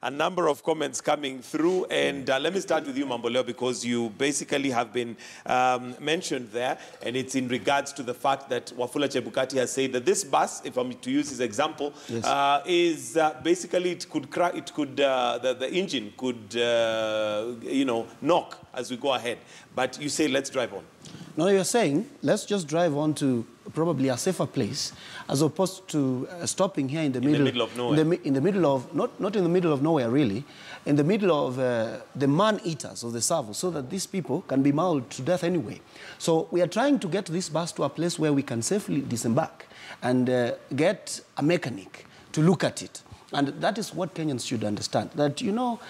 A number of comments coming through, and let me start with you, Mamboleo, because you basically have been mentioned there, and it's in regards to the fact that Wafula Chebukati has said that this bus, if I'm to use his example, yes, is basically the engine could you know, knock as we go ahead. But you say let's drive on. No, you're saying let's just drive on to probably a safer place, as opposed to stopping here in the middle of nowhere. In the middle of, not in the middle of nowhere really, in the middle of the man-eaters of the Savo, so that these people can be mauled to death anyway. So we are trying to get this bus to a place where we can safely disembark and get a mechanic to look at it. And that is what Kenyans should understand, that, you know,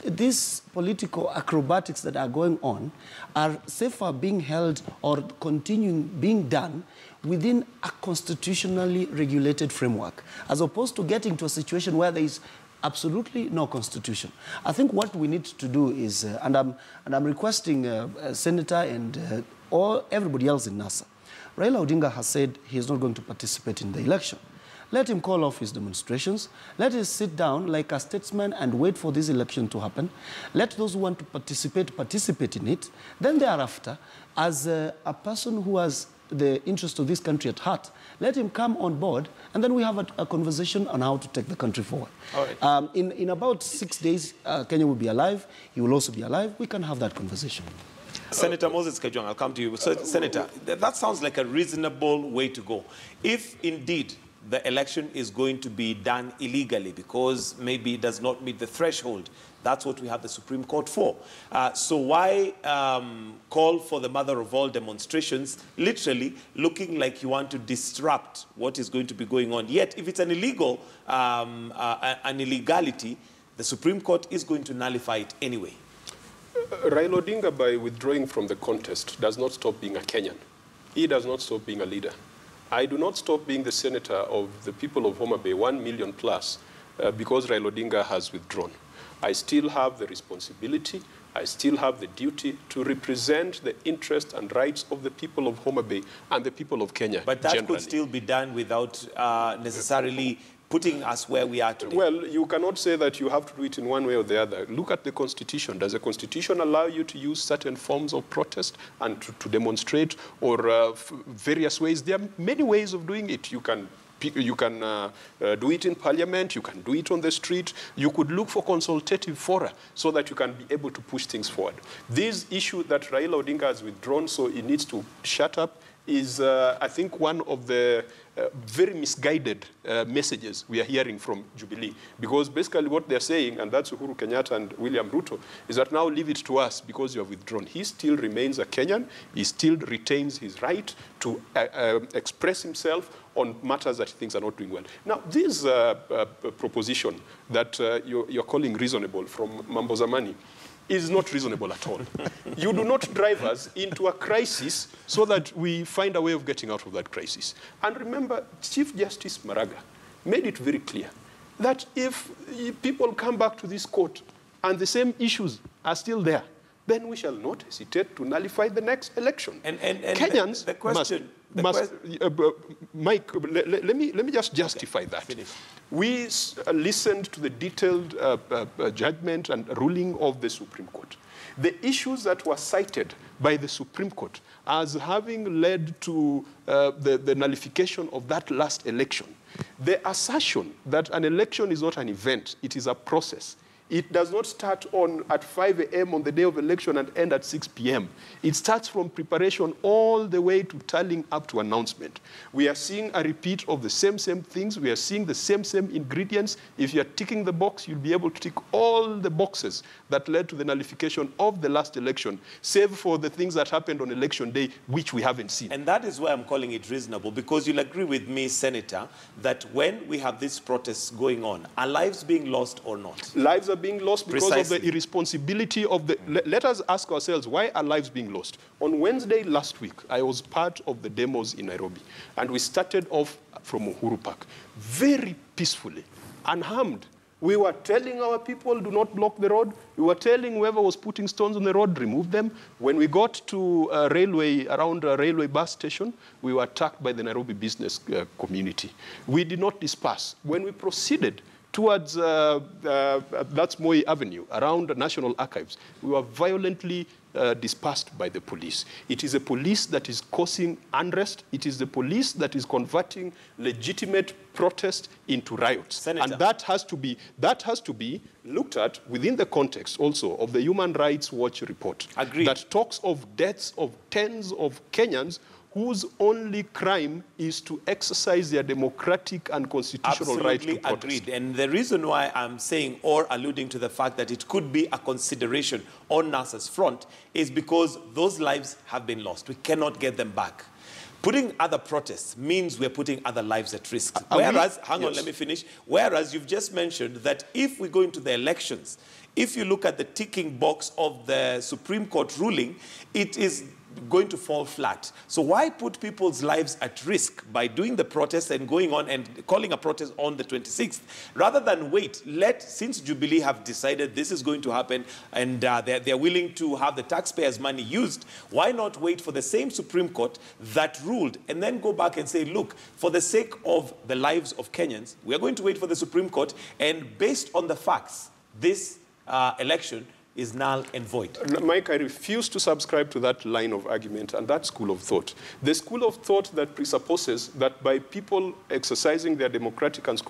these political acrobatics that are going on are safer being held or continuing being done within a constitutionally regulated framework, as opposed to getting to a situation where there is absolutely no constitution. I think what we need to do is, and I'm requesting Senator and everybody else in NASA, Raila Odinga has said he is not going to participate in the election. Let him call off his demonstrations. Let him sit down like a statesman and wait for this election to happen. Let those who want to participate in it. Then thereafter, as a person who has the interest of this country at heart, let him come on board, and then we have a conversation on how to take the country forward. All right. In about 6 days, Kenya will be alive. He will also be alive. We can have that conversation. Senator Moses Kajwang, I'll come to you. So, Senator, that sounds like a reasonable way to go. If indeed the election is going to be done illegally because maybe it does not meet the threshold, that's what we have the Supreme Court for. So why call for the mother of all demonstrations, literally looking like you want to disrupt what is going to be going on? Yet, if it's an illegal, an illegality, the Supreme Court is going to nullify it anyway. Raila Odinga, by withdrawing from the contest, does not stop being a Kenyan. He does not stop being a leader. I do not stop being the senator of the people of Homa Bay, 1 million plus, because Raila Odinga has withdrawn. I still have the responsibility, I still have the duty to represent the interests and rights of the people of Homa Bay and the people of Kenya. But that generally could still be done without necessarily putting us where we are today. Well, you cannot say that you have to do it in one way or the other. Look at the Constitution. Does the Constitution allow you to use certain forms of protest and to demonstrate, or various ways? There are many ways of doing it. You can do it in Parliament, you can do it on the street, you could look for consultative fora so that you can be able to push things forward. This issue that Raila Odinga has withdrawn, so he needs to shut up, is, I think, one of the very misguided messages we are hearing from Jubilee. Because basically what they're saying, and that's Uhuru Kenyatta and William Ruto, is that now leave it to us because you have withdrawn. He still remains a Kenyan. He still retains his right to express himself on matters that he thinks are not doing well. Now, this proposition that you're calling reasonable from Mambo Zamani is not reasonable at all. You do not drive us into a crisis so that we find a way of getting out of that crisis. And remember, Chief Justice Maraga made it very clear that if people come back to this court and the same issues are still there, then we shall not hesitate to nullify the next election. And Kenyans the question, Mike, let me just justify that. Finish. We listened to the detailed judgment and ruling of the Supreme Court. The issues that were cited by the Supreme Court as having led to the nullification of that last election, the assertion that an election is not an event, it is a process. It does not start at 5 a.m. on the day of election and end at 6 p.m. It starts from preparation all the way to tallying up to announcement. We are seeing a repeat of the same things. We are seeing the same ingredients. If you are ticking the box, you'll be able to tick all the boxes that led to the nullification of the last election, save for the things that happened on election day, which we haven't seen. And that is why I'm calling it reasonable, because you'll agree with me, Senator, that when we have these protests going on, are lives being lost or not? Lives are being lost because Precisely. of the irresponsibility of the... Let us ask ourselves, why are lives being lost? On Wednesday last week, I was part of the demos in Nairobi, and we started off from Uhuru Park, very peacefully, unharmed. We were telling our people, do not block the road. We were telling whoever was putting stones on the road, remove them. When we got to around a railway bus station, we were attacked by the Nairobi business community. We did not disperse. When we proceeded towards, that's Moi Avenue, around the National Archives, we were violently dispersed by the police. It is a police that is causing unrest. It is the police that is converting legitimate protest into riots. Senator. And that has to be looked at within the context also of the Human Rights Watch report. Agreed. That talks of deaths of tens of Kenyans whose only crime is to exercise their democratic and constitutional right to protest. Agreed. And the reason why I'm saying or alluding to the fact that it could be a consideration on NASA's front is because those lives have been lost. We cannot get them back. Putting other protests means we're putting other lives at risk. Whereas, hang on, let me finish. Whereas you've just mentioned that if we go into the elections, if you look at the ticking box of the Supreme Court ruling, it is going to fall flat. So why put people's lives at risk by doing the protest and going on and calling a protest on the 26th, rather than wait, since Jubilee have decided this is going to happen and they're willing to have the taxpayers' money used, why not wait for the same Supreme Court that ruled and then go back and say, look, for the sake of the lives of Kenyans, we are going to wait for the Supreme Court, and based on the facts, this election is null and void. Mike, I refuse to subscribe to that line of argument and that school of thought. The school of thought that presupposes that by people exercising their democratic and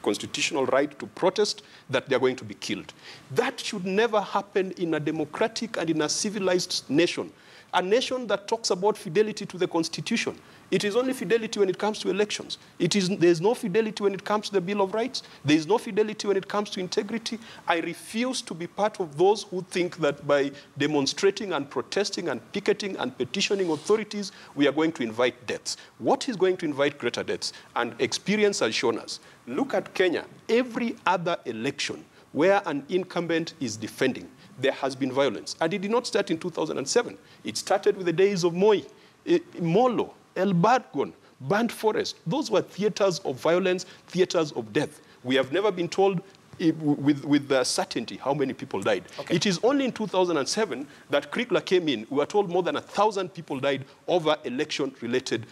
constitutional right to protest, that they're going to be killed. That should never happen in a democratic and in a civilized nation. A nation that talks about fidelity to the Constitution. It is only fidelity when it comes to elections. There's no fidelity when it comes to the Bill of Rights. There's no fidelity when it comes to integrity. I refuse to be part of those who think that by demonstrating and protesting and picketing and petitioning authorities, we are going to invite deaths. What is going to invite greater deaths? And experience has shown us. Look at Kenya. Every other election where an incumbent is defending, there has been violence. And it did not start in 2007. It started with the days of Moi, Molo, El Bargon, Burnt Forest. Those were theaters of violence, theaters of death. We have never been told with certainty how many people died. Okay. It is only in 2007 that Krikla came in. We were told more than 1,000 people died over election-related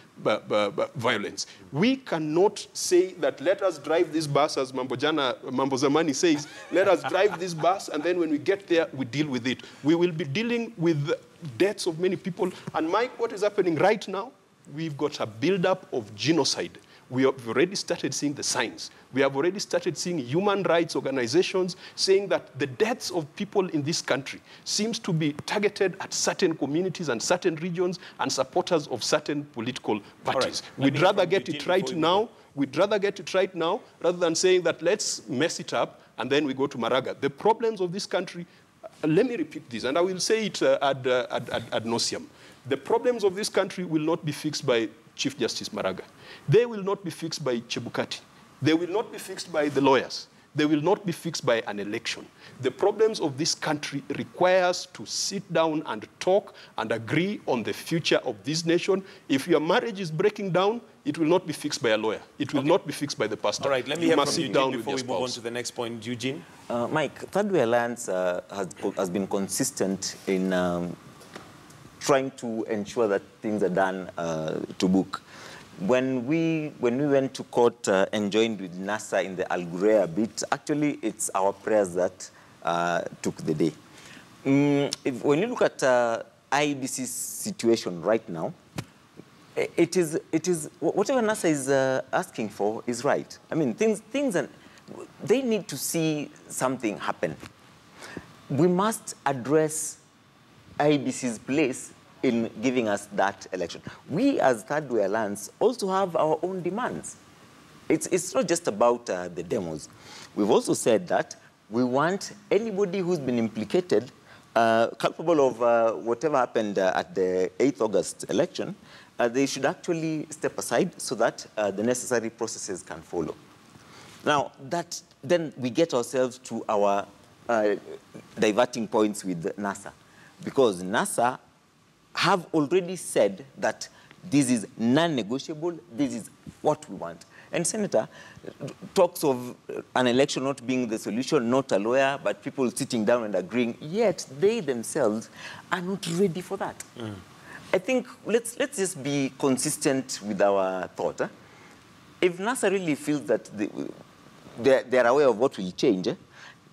violence. We cannot say that let us drive this bus, as Mambo Zamani says, let us drive this bus, and then when we get there, we deal with it. We will be dealing with the deaths of many people. And Mike, what is happening right now? We've got a buildup of genocide. We have already started seeing the signs. We have already started seeing human rights organizations saying that the deaths of people in this country seems to be targeted at certain communities and certain regions and supporters of certain political parties. Right. We'd rather get it right now. We'd rather get it right now rather than saying that let's mess it up and then we go to Maraga. The problems of this country, let me repeat this, and I will say it ad nauseam. The problems of this country will not be fixed by Chief Justice Maraga. They will not be fixed by Chebukati. They will not be fixed by the lawyers. They will not be fixed by an election. The problems of this country require us to sit down and talk and agree on the future of this nation. If your marriage is breaking down, it will not be fixed by a lawyer. It will not be fixed by the pastor. All right, let me hear from Eugene before we move on to the next point. Eugene? Mike, Third Way Alliance has been consistent in trying to ensure that things are done to book. When we went to court and joined with NASA in the Al Ghurair bit, actually it's our prayers that took the day. When you look at IEBC's situation right now, it is whatever NASA is asking for is right. I mean, things are, they need to see something happen. We must address IEBC's place in giving us that election. We, as Third Way Alliance, also have our own demands. It's not just about the demos. We've also said that we want anybody who's been implicated, culpable of whatever happened at the 8th August election, they should actually step aside so that the necessary processes can follow. Now, then we get ourselves to our diverting points with NASA, because NASA have already said that this is non-negotiable, this is what we want. And Senator talks of an election not being the solution, not a lawyer, but people sitting down and agreeing, yet they themselves are not ready for that. I think let's just be consistent with our thought. If NASA really feels that they're aware of what will change.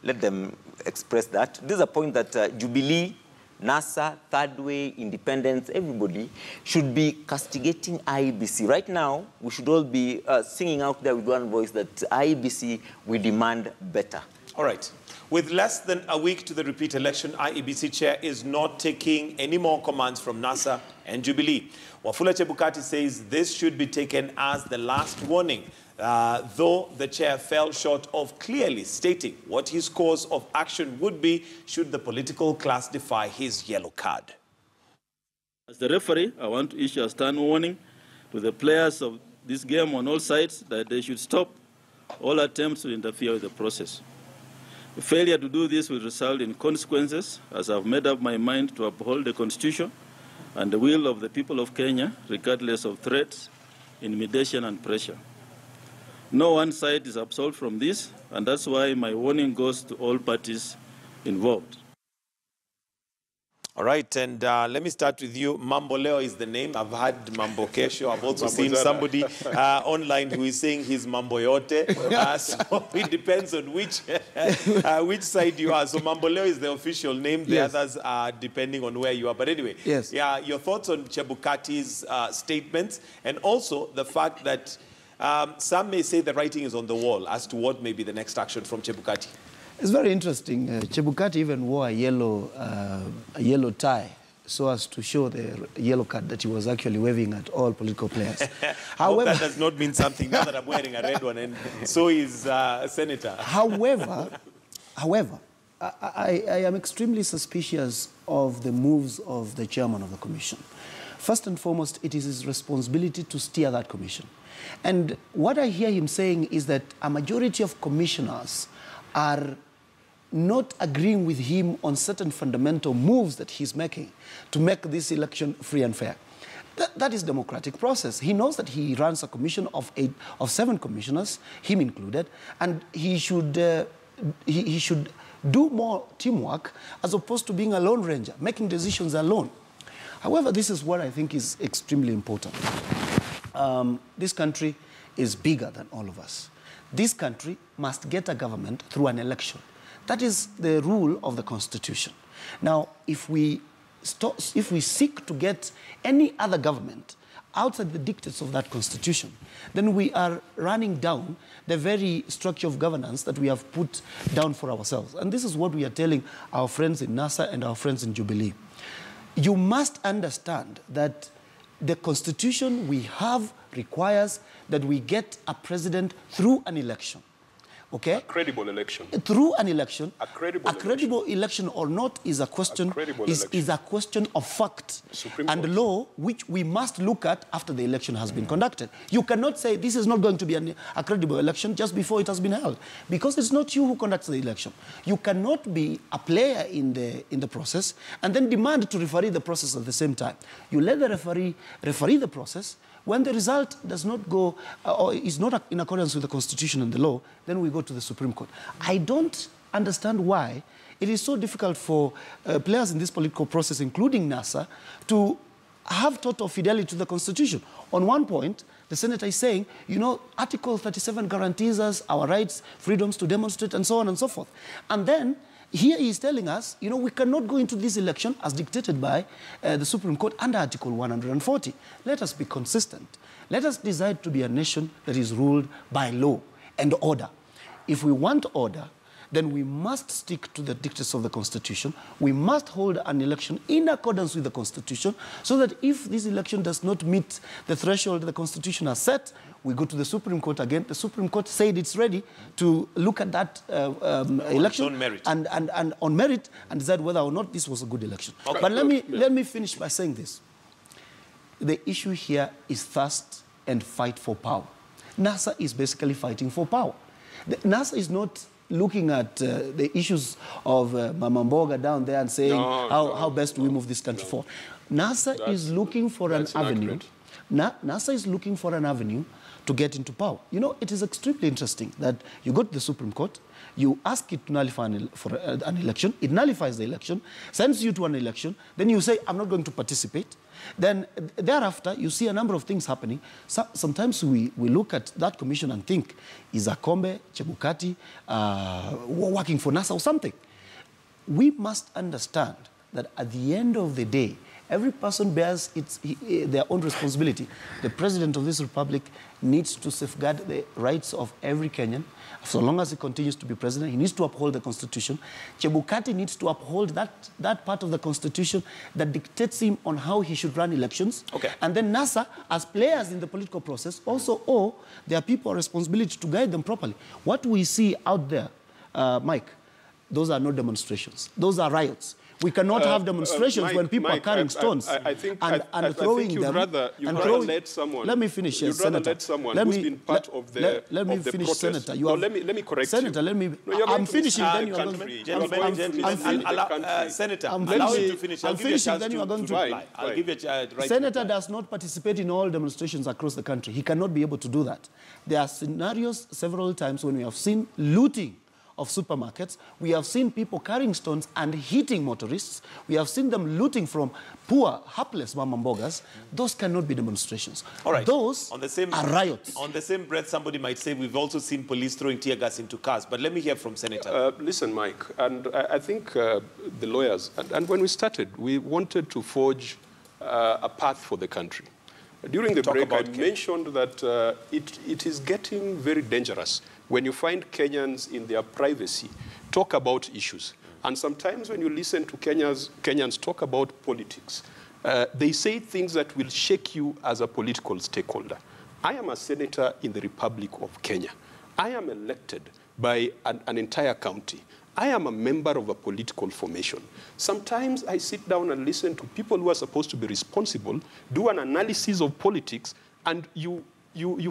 Let them express that. This is a point that Jubilee, NASA, Third Way, Independence, everybody should be castigating IEBC. Right now, we should all be singing out there with one voice that IEBC, we demand better. All right. With less than a week to the repeat election, IEBC chair is not taking any more commands from NASA and Jubilee. Wafula Chebukati says this should be taken as the last warning, though the chair fell short of clearly stating what his course of action would be should the political class defy his yellow card. As the referee, I want to issue a stern warning to the players of this game on all sides that they should stop all attempts to interfere with the process. The failure to do this will result in consequences, as I've made up my mind to uphold the Constitution and the will of the people of Kenya, regardless of threats, intimidation, and pressure. No one side is absolved from this, and that's why my warning goes to all parties involved. All right, and let me start with you. Mambo Leo is the name. I've had Mambo Kesho. I've also seen somebody online who is saying he's Mambo Yote. So it depends on which side you are. So Mambo Leo is the official name. The others are depending on where you are. But anyway, yeah, your thoughts on Chebukati's statements, and also the fact that some may say the writing is on the wall as to what may be the next action from Chebukati. It's very interesting. Chebukati even wore a yellow tie so as to show the yellow card that he was actually waving at all political players. However, that does not mean something now that I'm wearing a red one, and so is Senator. However, I am extremely suspicious of the moves of the chairman of the commission. First and foremost, it is his responsibility to steer that commission. And what I hear him saying is that a majority of commissioners are not agreeing with him on certain fundamental moves that he's making to make this election free and fair. That is democratic process. He knows that he runs a commission of 7 commissioners, him included, and he should do more teamwork as opposed to being a lone ranger, making decisions alone. However, this is what I think is extremely important. This country is bigger than all of us. This country must get a government through an election. That is the rule of the Constitution. Now, if we seek to get any other government outside the dictates of that Constitution, then we are running down the very structure of governance that we have put down for ourselves. And this is what we are telling our friends in NASA and our friends in Jubilee. You must understand that the Constitution we have requires that we get a president through an election. Okay? A credible election. Through an election. A credible election or not is a question, is a question of fact and law, which we must look at after the election has been conducted. You cannot say this is not going to be a credible election just before it has been held, because it's not you who conducts the election. You cannot be a player in the process and then demand to referee the process at the same time. You let the referee the process. When the result does not go or is not in accordance with the Constitution and the law, then we go to the Supreme Court. I don't understand why it is so difficult for players in this political process, including NASA, to have total fidelity to the Constitution. On one point, the Senator is saying, you know, Article 37 guarantees us our rights, freedoms to demonstrate, and so on and so forth. And then here he is telling us, you know, we cannot go into this election as dictated by the Supreme Court under Article 140. Let us be consistent. Let us decide to be a nation that is ruled by law and order. If we want order, then we must stick to the dictates of the Constitution. We must hold an election in accordance with the Constitution, so that if this election does not meet the threshold the Constitution has set, we go to the Supreme Court again. The Supreme Court said it's ready to look at that election on merit. And on merit and decide whether or not this was a good election. Okay. But let me finish by saying this. The issue here is thirst and fight for power. NASA is basically fighting for power. NASA is not looking at the issues of Mama Mboga down there and saying how best do we move this country forward. NASA is looking for an avenue. NASA is looking for an avenue to get into power. You know, it is extremely interesting that you go to the Supreme Court, you ask it to nullify an election, it nullifies the election, sends you to an election, then you say, I'm not going to participate. Then thereafter, you see a number of things happening. So, sometimes we look at that commission and think, is Akombe, Chebukati, working for NASA or something? We must understand that at the end of the day, every person bears their own responsibility. The president of this republic needs to safeguard the rights of every Kenyan. So long as he continues to be president, he needs to uphold the constitution. Chebukati needs to uphold that part of the constitution that dictates him on how he should run elections. Okay. And then NASA, as players in the political process, also owe their people a responsibility to guide them properly. What we see out there, Mike, those are not demonstrations. Those are riots. We cannot have demonstrations Mike, when people are carrying stones and throwing them. You'd rather let someone. Let me finish, You'd rather Senator. let someone who's been part of the Let me of finish, protest. Senator. No, let me correct Senator, you. let me. No, I'm finishing, then you are going country. to. Senator, I'm allow finishing. him to finish. I'm finishing, then you are going to. Right. I'll give you a right. Senator does not participate in all demonstrations across the country. He cannot be able to do that. There are scenarios several times when we have seen looting of supermarkets. We have seen people carrying stones and hitting motorists. We have seen them looting from poor, hapless mama mbogas. Those cannot be demonstrations. All right. Those are riots. On the same breath, somebody might say we've also seen police throwing tear gas into cars. But let me hear from Senator. Listen, Mike, and I think the lawyers, and when we started, we wanted to forge a path for the country. During the break, I mentioned that it is getting very dangerous when you find Kenyans in their privacy talk about issues. And sometimes when you listen to Kenyans talk about politics, they say things that will shake you as a political stakeholder. I am a senator in the Republic of Kenya. I am elected by an entire county. I am a member of a political formation. Sometimes I sit down and listen to people who are supposed to be responsible, do an analysis of politics, and you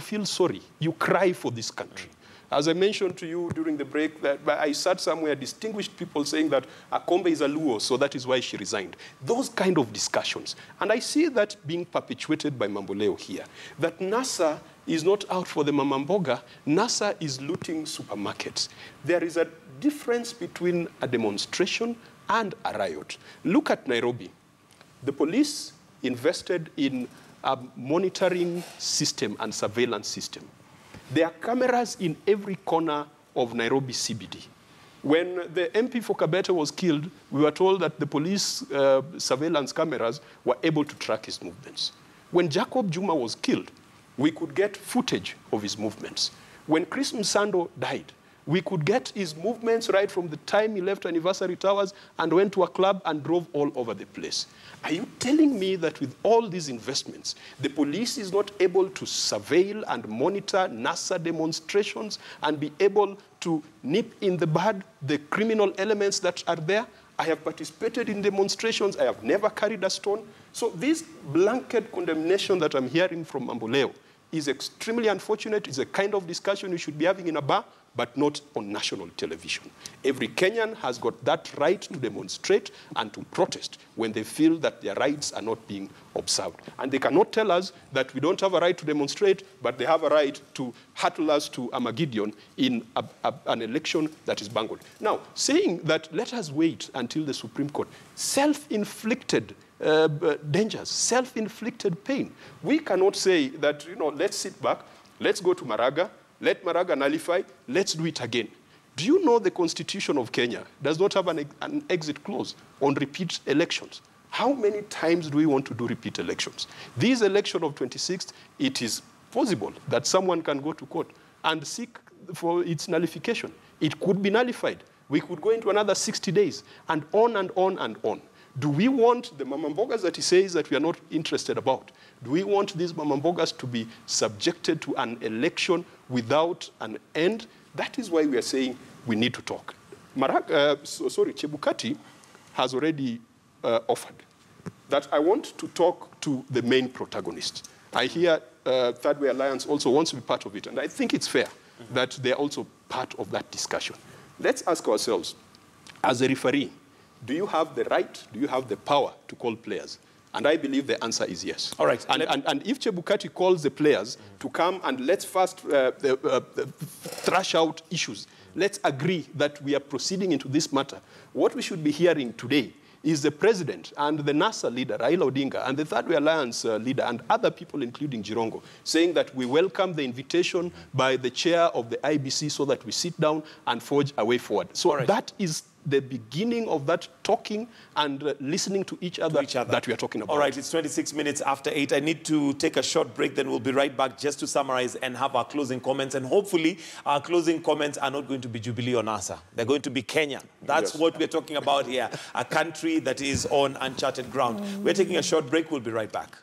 feel sorry. You cry for this country. As I mentioned to you during the break, that I sat somewhere, distinguished people saying that Akombe is a Luo, so that is why she resigned. Those kind of discussions. And I see that being perpetuated by Mamboleo here, that NASA is not out for the Mamamboga, NASA is looting supermarkets. There is a difference between a demonstration and a riot. Look at Nairobi. The police invested in a monitoring system and surveillance system. There are cameras in every corner of Nairobi CBD. When the MP for Kabete was killed, we were told that the police surveillance cameras were able to track his movements. When Jacob Juma was killed, we could get footage of his movements. When Chris Msando died, we could get his movements right from the time he left Anniversary Towers and went to a club and drove all over the place. Are you telling me that with all these investments, the police is not able to surveil and monitor NASA demonstrations and be able to nip in the bud the criminal elements that are there? I have participated in demonstrations. I have never carried a stone. So this blanket condemnation that I'm hearing from Mamboleo is extremely unfortunate. It's a kind of discussion we should be having in a bar, but not on national television. Every Kenyan has got that right to demonstrate and to protest when they feel that their rights are not being observed. And they cannot tell us that we don't have a right to demonstrate, but they have a right to hurtle us to Armageddon in an election that is bungled. Now, saying that let us wait until the Supreme Court, self-inflicted dangers, self-inflicted pain. We cannot say that, let's sit back, let's go to Maraga, let Maraga nullify, let's do it again. Do you know the Constitution of Kenya does not have an exit clause on repeat elections? How many times do we want to do repeat elections? This election of 26th, it is possible that someone can go to court and seek for its nullification. It could be nullified. We could go into another 60 days, and on and on and on. Do we want the mamambogas that he says that we are not interested about? Do we want these mamambogas to be subjected to an election without an end? That is why we are saying we need to talk. Chebukati has already offered that I want to talk to the main protagonist. I hear Third Way Alliance also wants to be part of it, and I think it's fair that they're also part of that discussion. Let's ask ourselves, as a referee, do you have the right, do you have the power to call players? And I believe the answer is yes. All right. And if Chebukati calls the players to come and let's first thrash out issues, let's agree that we are proceeding into this matter, what we should be hearing today is the president and the NASA leader, Raila Odinga, and the Third Way Alliance leader, and other people, including Jirongo, saying that we welcome the invitation by the chair of the IBC so that we sit down and forge a way forward. So that is the beginning of that talking and listening to each other that we are talking about. All right, it's 26 minutes after 8. I need to take a short break, then we'll be right back just to summarize and have our closing comments. And hopefully, our closing comments are not going to be Jubilee or NASA. They're going to be Kenya. That's what we're talking about here, a country that is on uncharted ground. We're taking a short break. We'll be right back.